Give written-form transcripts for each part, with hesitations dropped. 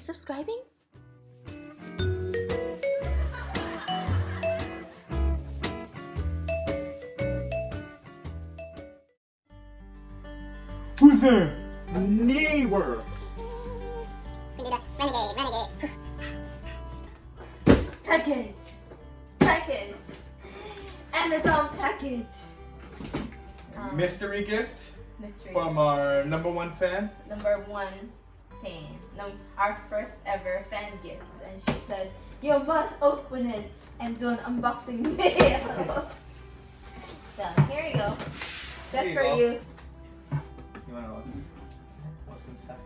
subscribing? Who's there? NEEWER! Renegade. Package. Amazon package. Mystery gift Mystery. from our #1 fan. #1 fan. No, our first ever fan gift. And she said, you must open it and do an unboxing video. So here you go. That's you for go. you. You wanna look? What's inside?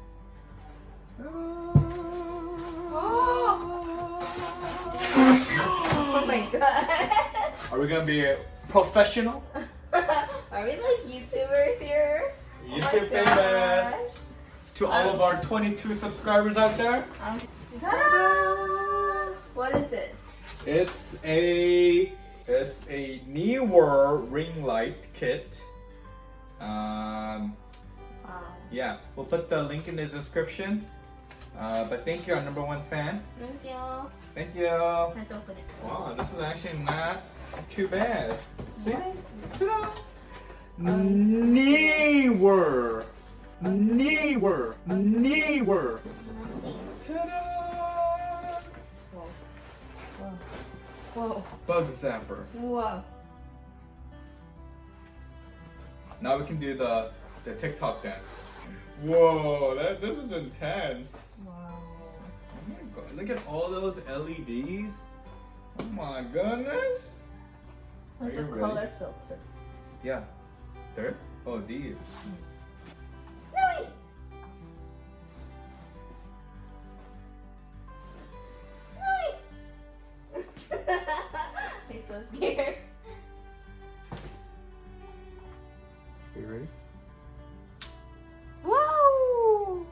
Oh my god. Are we gonna be professional? Are we like YouTubers here? YouTube Oh my gosh. famous. To all of our 22 subscribers out there. Ta-da! What is it? It's a NEEWER Ring Light kit. Wow. Yeah, we'll put the link in the description. But thank you, our #1 fan. Thank you. Thank you. Let's open it. Wow, this is actually not too bad. See? What is Ta-da! NEEWER. Ta-da! Whoa. Bug zapper. Whoa. Now we can do the TikTok dance. Whoa, this is intense. Wow. Oh my god, look at all those LEDs. Oh my goodness. There's Are a you color ready? filter. Yeah. There's? Oh, these. Snowy! Snowy! I'm so scared. Are you ready? Whoa!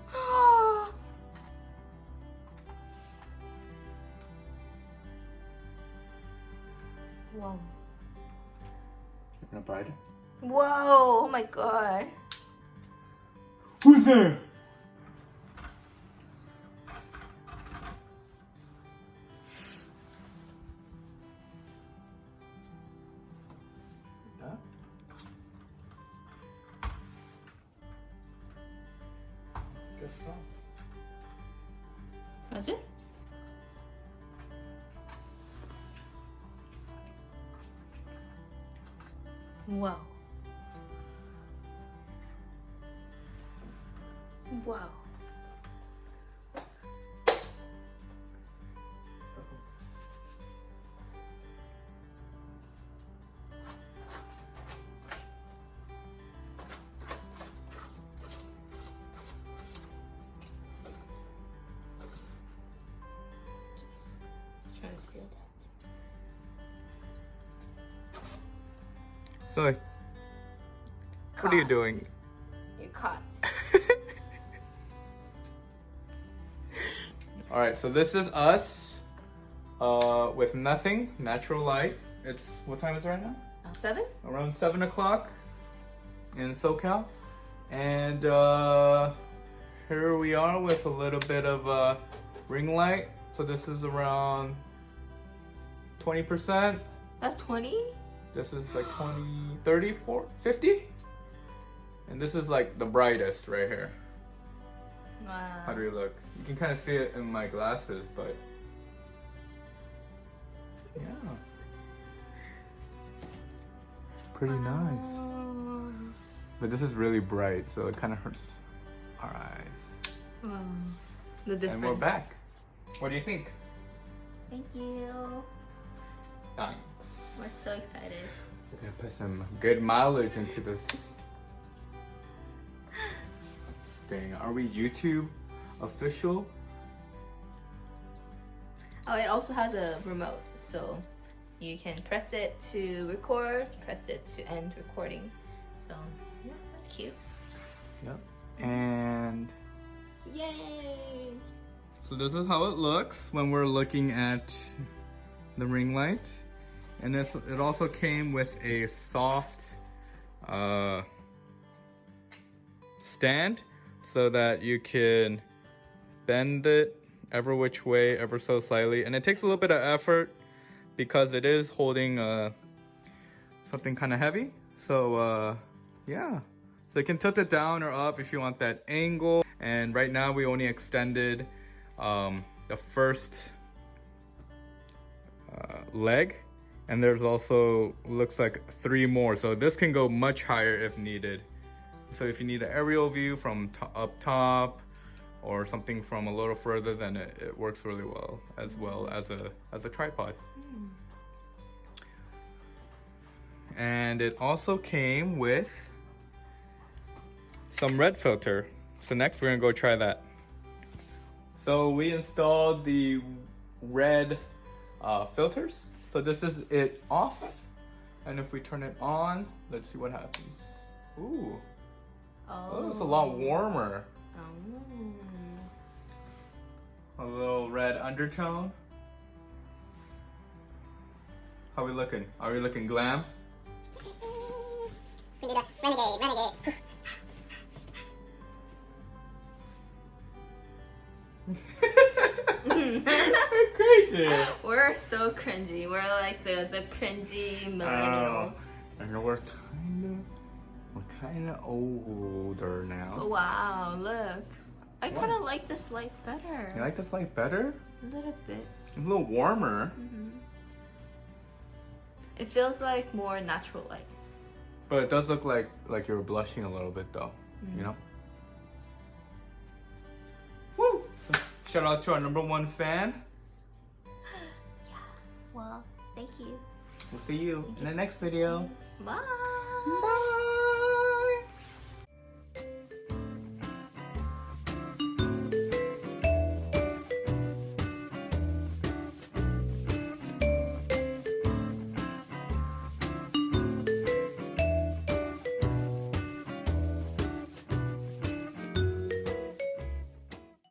Wow. You gonna bite it? Whoa! Oh my god. Who's there? Huh? Guess so. That's it? Wow. Wow. Trying to steal that. So, what are you doing? You're caught. Alright, so this is us with nothing, natural light. It's, what time is it right now? 7? Around 7 o'clock in SoCal. And here we are with a little bit of ring light. So this is around 20%. That's 20? This is like 20, 30, 40, 50. And this is like the brightest right here. Wow. How do you look? You can kind of see it in my glasses, but yeah. Pretty nice. But this is really bright, so it kind of hurts our eyes. Wow. The difference. And we're back. What do you think? Thank you. Thanks. We're so excited. We're gonna put some good mileage into this thing. Are we YouTube official? Oh, it also has a remote, so you can press it to record, press it to end recording. So yeah, that's cute. Yep. And Yay! so this is how it looks when we're looking at the ring light. And this, it also came with a soft stand so that you can bend it ever which way, ever so slightly. And it takes a little bit of effort because it is holding something kind of heavy. So yeah. So you can tilt it down or up if you want that angle. And right now we only extended the first leg. And there's also, looks like 3 more. So this can go much higher if needed. So if you need an aerial view from up top or something from a little further, then it works really well as a tripod. And it also came with some red filter. So next we're gonna go try that. So we installed the red filters. So this is it off. And if we turn it on, let's see what happens. Ooh. Oh, it's a lot warmer. A little red undertone. How we looking? Are we looking glam? Renegade. Crazy. We're so cringy. We're like the cringy millennials. I know we're kind of older now. Oh, wow, look. I kind of like this light better. You like this light better? A little bit. It's a little warmer. It feels like more natural light. But it does look like you're blushing a little bit though, you know? Woo! So shout out to our #1 fan. Yeah, well, thank you. We'll see you in the next video. Bye. Bye.